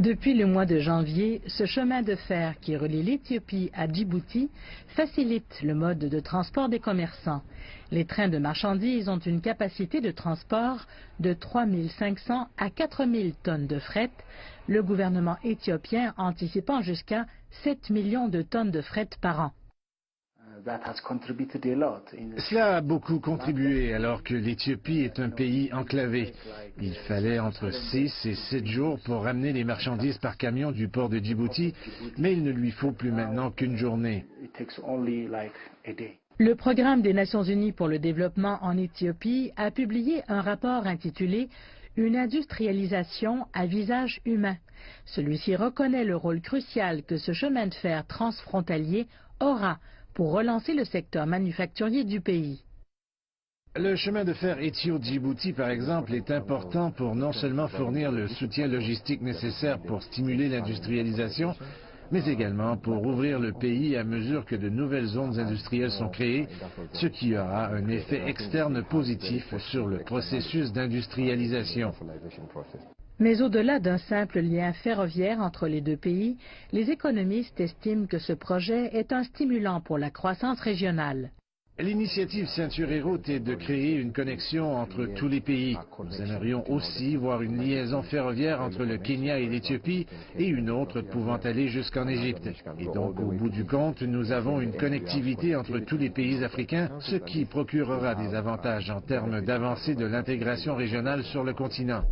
Depuis le mois de janvier, ce chemin de fer qui relie l'Éthiopie à Djibouti facilite le mode de transport des commerçants. Les trains de marchandises ont une capacité de transport de 3 500 à 4 000 tonnes de fret, le gouvernement éthiopien anticipant jusqu'à 7 millions de tonnes de fret par an. Cela a beaucoup contribué alors que l'Éthiopie est un pays enclavé. Il fallait entre 6 et 7 jours pour ramener les marchandises par camion du port de Djibouti, mais il ne lui faut plus maintenant qu'une journée. Le Programme des Nations Unies pour le développement en Éthiopie a publié un rapport intitulé « Une industrialisation à visage humain ». Celui-ci reconnaît le rôle crucial que ce chemin de fer transfrontalier aura pour relancer le secteur manufacturier du pays. Le chemin de fer Éthio-Djibouti, par exemple, est important pour non seulement fournir le soutien logistique nécessaire pour stimuler l'industrialisation, mais également pour ouvrir le pays à mesure que de nouvelles zones industrielles sont créées, ce qui aura un effet externe positif sur le processus d'industrialisation. Mais au-delà d'un simple lien ferroviaire entre les deux pays, les économistes estiment que ce projet est un stimulant pour la croissance régionale. L'initiative Ceinture et Route est de créer une connexion entre tous les pays. Nous aimerions aussi voir une liaison ferroviaire entre le Kenya et l'Éthiopie et une autre pouvant aller jusqu'en Égypte. Et donc, au bout du compte, nous avons une connectivité entre tous les pays africains, ce qui procurera des avantages en termes d'avancée de l'intégration régionale sur le continent.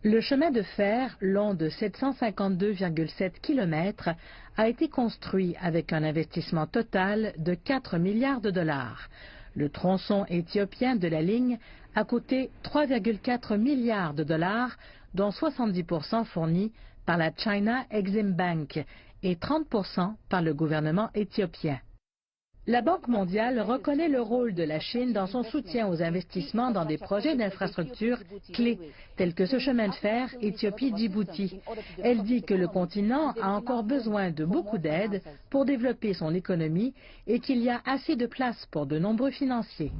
Le chemin de fer, long de 752,7 km, a été construit avec un investissement total de 4 milliards de dollars. Le tronçon éthiopien de la ligne a coûté 3,4 milliards de dollars, dont 70% fournis par la China Exim Bank et 30% par le gouvernement éthiopien. La Banque mondiale reconnaît le rôle de la Chine dans son soutien aux investissements dans des projets d'infrastructures clés, tels que ce chemin de fer Éthiopie-Djibouti. Elle dit que le continent a encore besoin de beaucoup d'aide pour développer son économie et qu'il y a assez de place pour de nombreux financiers.